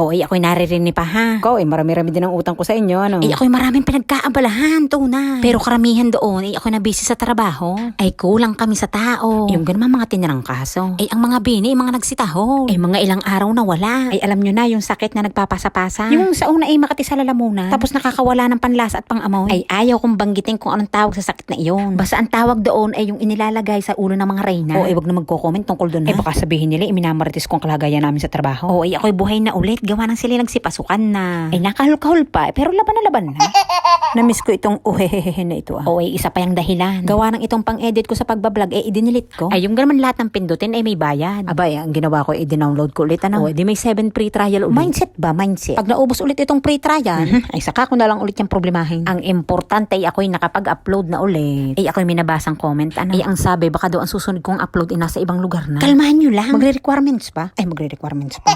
O ay ako'y naririnig pa ha. Ikaw marami-rami din ang utang ko sa inyo, ano? Ay ako'y maraming pinagkaabalahan, tunay. Pero karamihan doon ay ako na busy sa trabaho. Ay kulang kami sa tao. Yung ganun mga tinirang kaso. Ay ang mga bini, mga nagsitaho. Ay mga ilang araw na wala. Ay alam nyo na yung sakit na nagpapasa-pasa. Yung sa una ay makati sa lalamunan. Tapos nakakawala ng panlasa at pangamoy. Ay ayaw kong banggitin kung anong tawag sa sakit na iyon. Basta ang tawag doon ay yung inilalagay sa ulo ng mga reyna. O ay wag na magko-comment tungkol doon ha. Ay baka sabihin nila iminamarites kong kalagayan namin sa trabaho. O ay ako'y buhay na ulit. Gawa ng sila nagsipasukan na. Ay nakahul-kahul pa. Pero laban na laban na. Namiss ko itong uhehehe na ito ah. O ay isa pa yung dahilan. Gawa ng itong pang-edit ko sa pagbablog ay idinilit ko. Ay yung naman lahat ng pindutin ay may bayad. Abay, ang ginawa ko ay i-download ko ulit ano. O di may 7 free trial ulit. Mindset ba? Mindset. Pag naubos ulit itong free trial, ay saka ko na lang ulit yung problemahin. Ang importante ay ako'y nakapag-upload na ulit. Ay ako'y minabasang comment ano. Ay ang sabi baka daw ang susunod kong upload ay nasa ibang lugar na. Kalmahan nyo lang. Magre-requirements pa? Ay magre-requirements pa.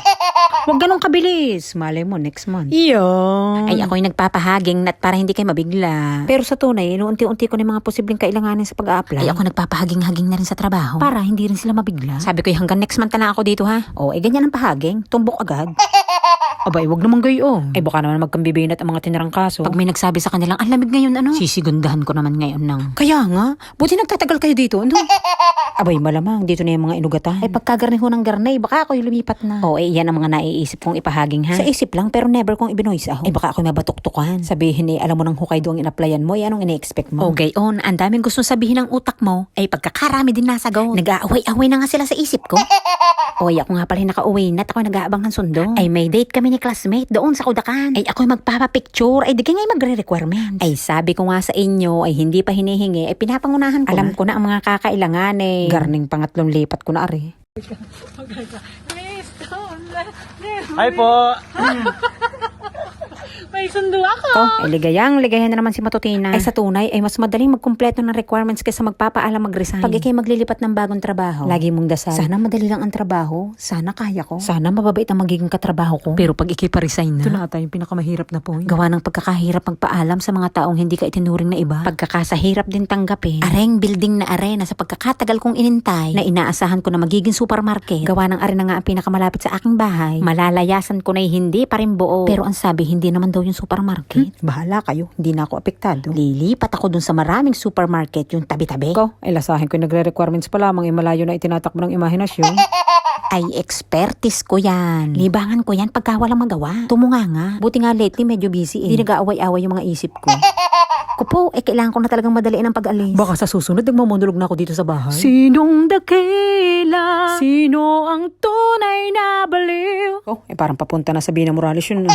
Huwag ganun kabilis. Malay mo, next month. Iyon. Ay ako'y nagpapahaging at para hindi kayo mabigla. Pero sa tunay, inuunti-unti ko na yung mga posibleng kailanganin sa pag-a-apply. Ay ako nagpapahaging-haging na rin sa trabaho. Para hindi rin sila mabigla. Sabi ko hanggang next month na lang ako dito ha. O ay ganyan ang pahaging. Tumbok agad. Abay, wag naman gayon. Ay baka naman magkambibinat ang mga tinirang kaso. Pag may nagsabi sa kanilang, ang lamig ngayon ano? Sisigundahan ko naman ngayon ng. Kaya nga, buti nagtatagal kayo dito, ano? Abay, malamang, dito na yung mga inugatan. Ay pagkagarniho ng garnay, baka ako'y lumipat na. O ay yan ang mga naiisip kong ipahaging ha. Sa isip lang, pero never kong ibinoise ako. Ay baka ako'y mabatuktukan. Sabihin alam mo ng hukay doong in-applyan mo, anong ini-expect mo? O gayon, ang daming gustong sabihin ng utak mo, ay pagkakarami din nasagot. Nag-aaway-away na nga sila sa isip ko. O ay ako nga pala nakauwi na at ako'y nag-aabang ng sundo. Ay may date kami ni classmate doon sa Kudakan. Ay ako'y magpapapicture, ay di kayo ngay magre-requirements. Ay sabi ko nga sa inyo, ay hindi pa hinihingi, ay pinapangunahan ko Alam na. ko na ang mga kakailangan Garning pangatlong lipat ko na ari. Hi po! May sundo ako. Ay ligayan na naman si Matutina. Ay sa tunay, ay mas madaling magkumpleto ng requirements kaysa magpapaalam mag-resign. Pag ikay maglilipat ng bagong trabaho, lagi mong dasal. Sana madali lang ang trabaho. Sana kaya ko. Sana mababait ang magiging katrabaho ko. Pero pag ikay pa-resign na, ito na ata yung pinakamahirap na point. gawa ng pagkakahirap magpaalam sa mga taong hindi ka itinuring na iba. Pagkakasahirap din tanggapin. Areng building na arena sa pagkakatagal kong inintay na inaasahan ko na magiging supermarket. Gawa ng arena nga ang pinakamalapit sa aking bahay. Malalayasan ko na hindi pa rin buo. Pero ang sabi, hindi naman daw yung supermarket. Bahala kayo, hindi na ako apektado. Lilipat ako dun sa maraming supermarket, yung tabi-tabi. Ko, ay lasahin ko yung nagre-requirements pa lamang, malayo na itinatakbo ng imahinasyon. Ay, expertise ko yan. Libangan ko yan pagka walang magawa. Tumunga nga. Buti nga lately medyo busy Hindi nag-aaway-away yung mga isip ko. Kupo, kailangan ko na talagang madaliin ang pag-alis. Baka sa susunod, nagmamonolog na ako dito sa bahay. Sinong dakila? Sino ang tunay na baliw? Parang papunta na sa Bina Morales yun.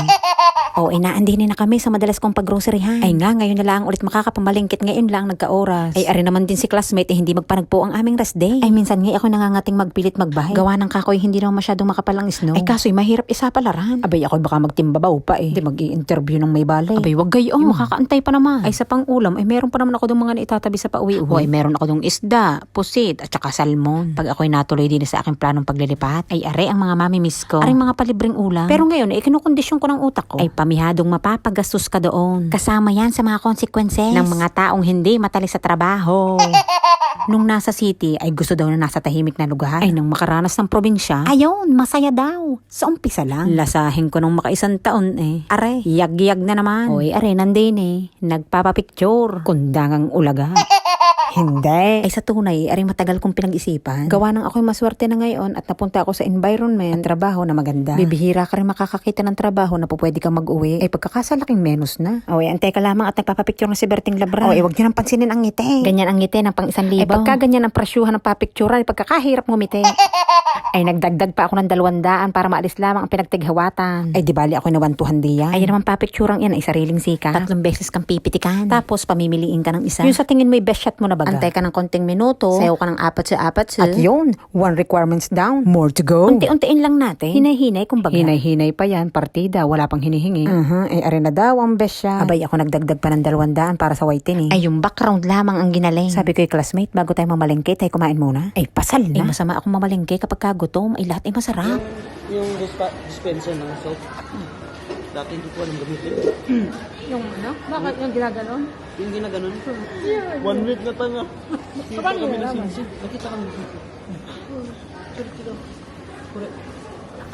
O, inaandinin na kami sa madalas kong pag-groceryhan. Ay nga, ngayon na lang ulit makakapamalingkit. Ngayon lang nagka-oras. Ay, ari naman din si classmate, hindi magpanagpo ang aming rest day. Ay, minsan nga ako nangangating magpilit magbahay. Gawa ng kakoy, hindi naman masyadong makapalang snow. Ay kaso'y mahirap isa palaran. Abay, ako baka magtimbabaw pa Hindi mag-i-interview ng may balay. Abay, wag gayon. Ay, makakaantay pa naman. Ay, sa pang-ulam, ay meron pa naman ako dong mga naitatabi sa pauwi-uwi. Ay, meron ako dong isda, pusit, at saka salmon. Pag ako'y natuloy din sa aking planong paglilipat, ay are ang mga mami-miss ko. Aring mga palibreng ulam. Pero ngayon, kinukondisyon ko ng utak ko. Ay, pamihadong mapapagastos ka doon. Kasama yan sa mga consequences ng mga taong hindi matali sa trabaho. Nung nasa city, ay gusto daw na nasa tahimik na lugar. Ay, nang makaranas ng probinsya, ayun, masaya daw. Sa umpisa lang. Lasahin ko nung makaisang taon Are, yag-yag na naman. Oy, are, nandin nagpapapicture. Kundangang ulaga. Hindi. Ay sa tunay, aring matagal kong pinag-isipan. Gawa ng ako'y maswerte na ngayon at napunta ako sa environment at trabaho na maganda. Bibihira ka rin makakakita ng trabaho na pwede kang mag-uwi. Ay pagkakasalaking menos na. Oy, antay ka lamang at nagpapapicture na si Berting Labra. Oy, wag niyo nang pansinin ang ngiti. Ganyan ang ngiti ng pang 1,000. Ay pagka ganyan ang presyuhan ng papicturan, ay pagkakahirap ngumiti. Ay nagdagdag pa ako ng 200 para maalis lamang ang pinagtighawatan. Ay di bali ako na 1,200 yan. Ay naman papictureang yan ay sariling sika. 3 beses kang pipitikan. Tapos pamimiliin ka ng isa. Yung sa tingin mo best shot mo na baga. Antay ka ng konting minuto. Sayaw ka ng 4 At yun, 1 requirements down, more to go. Unti-untiin lang natin. Hinay-hinay kumbaga. Hinay-hinay pa yan, partida, wala pang hinihingi. Ay are na daw ang best shot. Abay ako nagdagdag pa ng 200 para sa whiten Ay yung background lamang ang ginaling. Sabi ko classmate, bago tayo mamalengke, tayo kumain muna. Ay pasal na. Ay masama akong mamalengke kapag kagutom. Ay lahat ay masarap. Yung dispenser ng soap. Dati hindi ko alam gamitin. Yung ano? Bakit yung ginaganon? Yung ginaganon ko. 1 week na tanga. Hindi pa kami nasinsin. Nakita kami dito.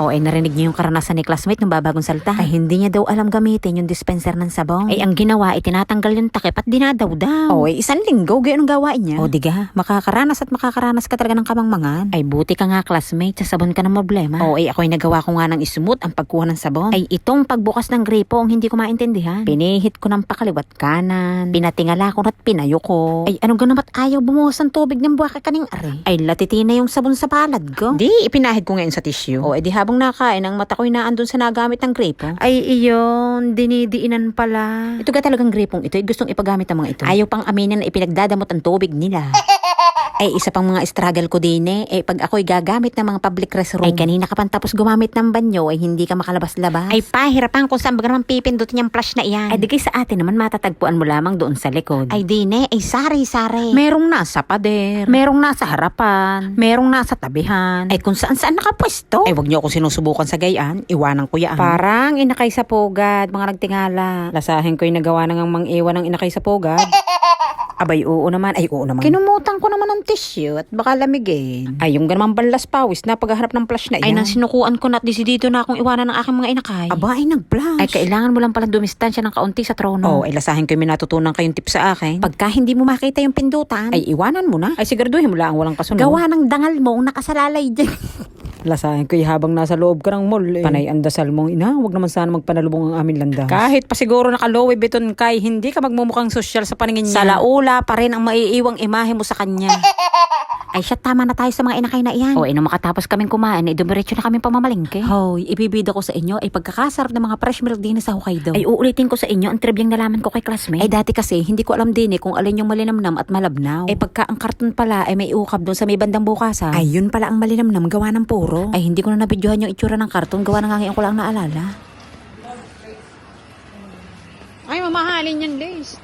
O ay narinig niyo yung karanasan ni classmate nung babagong salta. Ay hindi niya daw alam gamitin yung dispenser ng sabong. Ay ang ginawa ay tinatanggal yung takip at dinadaw daw. O ay isang linggo gayon ang gawain niya. O diga, makakaranas ka talaga ng kamangmangan. Ay buti ka nga classmate, sa sabon ka ng problema. O ay ako'y nagawa ko nga ng ismooth ang pagkuha ng sabon. Ay itong pagbukas ng gripo ang hindi ko maintindihan. Pinihit ko ng pakaliwat kanan, pinatingala ko at pinayo ko. Ay ano ganamat ayaw bumuhos ang tubig ng buwaka kaning are. Ay latiti na yung sabon sa palad ko. Di, ipinahid ko ngayon sa tissue. O edi habang nakain, ang mata ko'y naandun sa nagamit ng gripo. Ay iyon, dinidiinan pala. Ito ga talagang gripong ito, ay gustong ipagamit ang mga ito. Ayaw pang aminin na ipinagdadamot ang tubig nila. Ay isa pang mga struggle ko din pag ako'y gagamit ng mga public restroom. Ay kanina ka pang tapos gumamit ng banyo ay hindi ka makalabas-labas. Ay pahirapan kung saan ba naman pipindutin yung flash na iyan. Ay di kay sa atin naman matatagpuan mo lamang doon sa likod. Ay dine, ay sari-sari. Merong nasa pader, merong nasa harapan, merong nasa tabihan. Ay kung saan-saan nakapwesto. Ay wag niyo ako sinusubukan sa gayan, iwanan ko yan. Parang inakay sa pugad, mga nagtingala. Lasahin ko'y nagawa na ngang mang-iwan ng inakay sa pugad. Abay, oo naman. Ay, oo naman. Kinumutan ko naman ng tissue at baka lamigin. Ay, yung ganang balas pawis na pagharap ng flash na iyan. Ay, nang sinukuan ko na at desidido na akong iwanan ng aking mga inakay. Aba, ay nag-flash. Ay, kailangan mo lang palang dumistansya ng kaunti sa trono. Oh, ay lasahin ko yung minatutunan kayong tip sa akin. Pagka hindi mo makita yung pindutan, ay iwanan mo na. Ay, siguraduhin mo lang walang kasunod. Gawa ng dangal mo ang nakasalalay dyan. Lasahin ko habang nasa loob ka ng mall Panay ang dasal mong ina, wag naman sana magpanalubong ang aming landas. Kahit pa siguro naka-Louis Vuitton kay, hindi ka magmumukhang sosyal sa paningin niya. Sa laula pa rin ang maiiwang imahe mo sa kanya. Ay siya, tama na tayo sa mga inakay na iyan. O nung makatapos kaming kumain, dumiretso na kaming pamamalingke. Hoy, ibibida ko sa inyo ay pagkakasarap ng mga fresh milk din sa Hokkaido. Ay uulitin ko sa inyo ang tribyang nalaman ko kay classmate. Ay dati kasi hindi ko alam din kung alin yung malinamnam at malabnaw. Ay pagka ang karton pala ay may ukab doon sa may bandang bukasan. Ay yun pala ang malinamnam gawa ng puro. Ay hindi ko na nabidyohan yung itsura ng karton, gawa na nga ngayon ko lang naalala. Ay, mamahalin yan, Lace.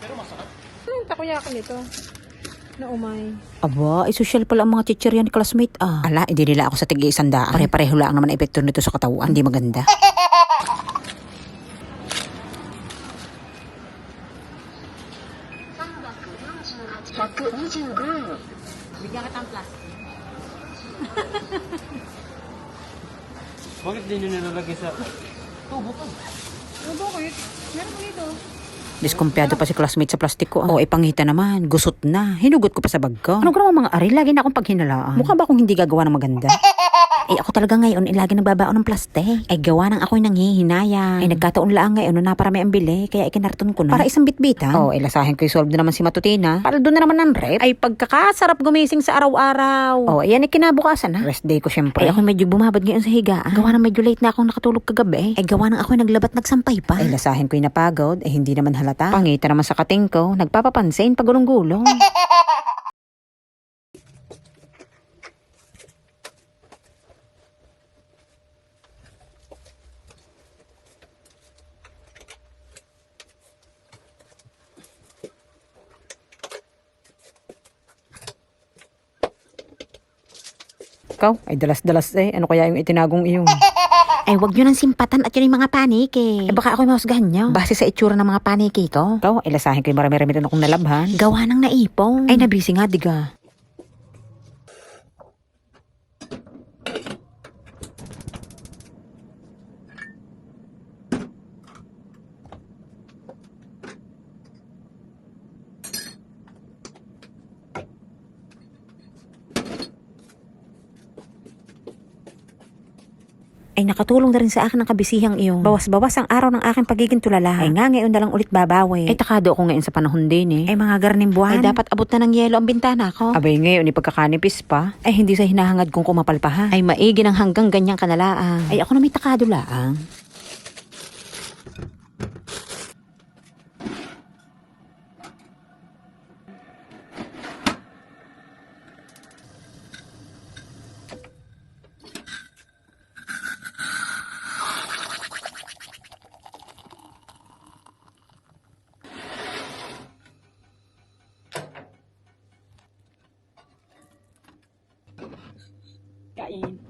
Pero masakit. Takoyaki nito. Na umay. Aba, ay social pala ang mga teacher yan, classmate Ala, hindi nila ako sa tig-100. Pare-pareho lang naman ang epekto nito sa katawan. Hindi maganda. Bigyan kita ng plus. Bakit din yun nilalagay sa tubo ko? Ano ba kayo? Meron mo dito. Diskumpiyado pa si classmate sa plastic ko. O, ipangita naman. Gusot na. Hinugot ko pa sa bag ko. Ano ka naman mga ari? Lagi na akong paghinalaan. Mukha ba akong hindi gagawa ng maganda? Ako talaga ngayon, lagi nagbabaon ng plastic. Ay, gawa ng ako'y nanghihinayang. Ay, nagkataon lang ngayon, naparami ang bili. Kaya ikinarton ko na. Para isang bitbitan. Lasahin ko solve na naman si Matutina. Para doon na naman ng rep. Ay, pagkakasarap gumising sa araw-araw. Ayan, kinabukasan na. Rest day ko syempre. Ay, ako medyo bumabad ngayon sa higaan. Gawa ng medyo late na akong nakatulog kagabi. Ay, gawa ng ako'y naglabat nagsampay pa. Ay, lasahin ko'y napagod. Ay, hindi naman halata. Pangita naman sa kating ko. Nagpapapansin pag gulong-gulong. Ikaw, ay dalas-dalas ano kaya yung itinagong iyong? Ay, wag nyo nang simpatan at yun yung mga paniki. Baka ako'y mahusgahan nyo. Base sa itsura ng mga paniki ko. Ikaw, ay lasahin ko yung marami-rami rin akong nalabhan. Gawa ng naipong. Ay, nabisi nga, diga. Ay nakatulong na rin sa akin ang kabisihang iyon. Bawas-bawas ang araw ng aking pagiging tulala. Ay nga ngayon na lang ulit babawi. Ay takado ako ngayon sa panahon din Ay mga garning buwan. Ay dapat abot na ng yelo ang bintana ko. Abay ngayon pagkakanipis pa. Ay hindi sa hinahangad kong kumapalpahan. Ay maigi ng hanggang ganyang kanalaan. Ay ako na may takado laang. Kain.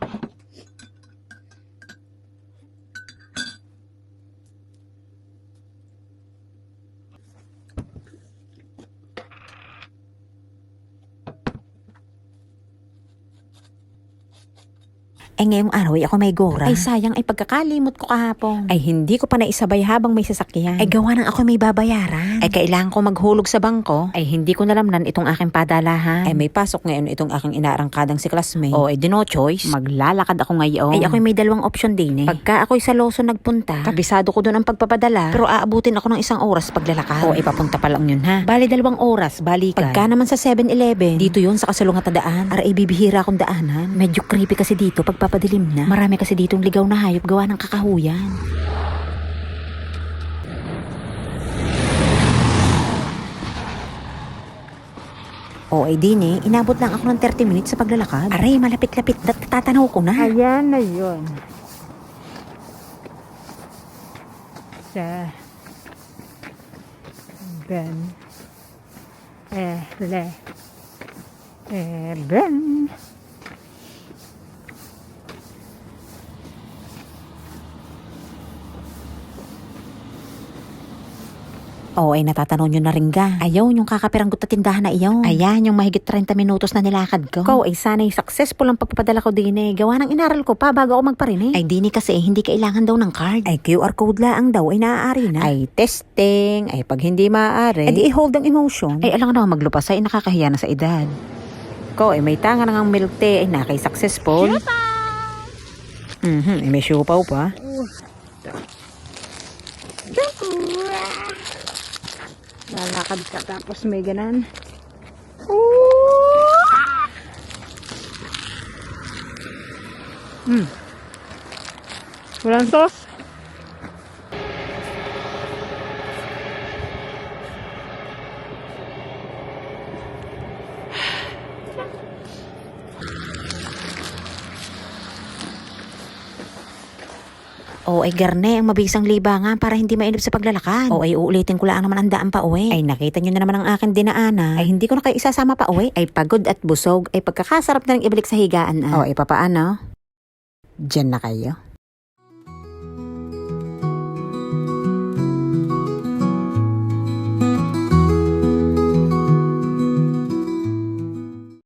Ay ngayong araw ay ako may gora. Ay sayang ay pagkakalimot ko kahapon. Ay hindi ko pa naisabay habang may sasakyan. Ay gawa ng ako may babayaran. Ay kailangan ko maghulog sa bangko. Ay hindi ko nalamnan itong aking padalahan. Ay may pasok ngayon itong aking inaarangkadang si classmate. O ay di no choice. Maglalakad ako ngayon. Ay ako'y may dalawang option din eh. Pagka ako'y sa Lawson nagpunta, kabisado ko doon ang pagpapadala. Pero aabutin ako ng 1 oras paglalakad. O ay papunta pa lang yun ha. Bali 2 oras, balikan. Pagka naman sa 7-Eleven, dito yun sa kasalungat na daan. Ara ay bibihira akong daanan. Medyo creepy kasi dito pagpapadilim na. Marami kasi ditong ligaw na hayop gawa ng kakahuyan. O ay din eh, inabot lang ako ng 30 minutes sa paglalakad. Aray, malapit-lapit, tatanaw ko na. Ayan na yun. Sa Ben Ben O ay natatanaw nyo na rin ga. Ayaw yung kakapiranggot na tindahan na iyaw. Ayan yung mahigit 30 minutos na nilakad ko. Ko ay sana'y successful ang pagpapadala ko din eh. Gawa ng inaral ko pa bago ako magparinig. Ay di ni kasi hindi kailangan daw ng card. Ay QR code lang daw ay naaari na. Ay testing. Ay pag hindi maaari. Ay di i-hold ang emotion. Ay alam nga naman maglupasay nakakahiya na sa edad. Ko ay may tanga ng milk tea ay nakay successful. Ay may siupaw pa. lalakad ka tapos may ganan. Walang sauce. O ay garne ang mabisang libangan para hindi mainip sa paglalakad. O ay uulitin ko lang naman ang daan pa uwi. Ay nakita nyo na naman ang aking dinaanan. Ay hindi ko na kayo isasama pa uwi. Ay pagod at busog. Ay pagkakasarap na rin ibalik sa higaan. O ay papaano? Diyan na kayo.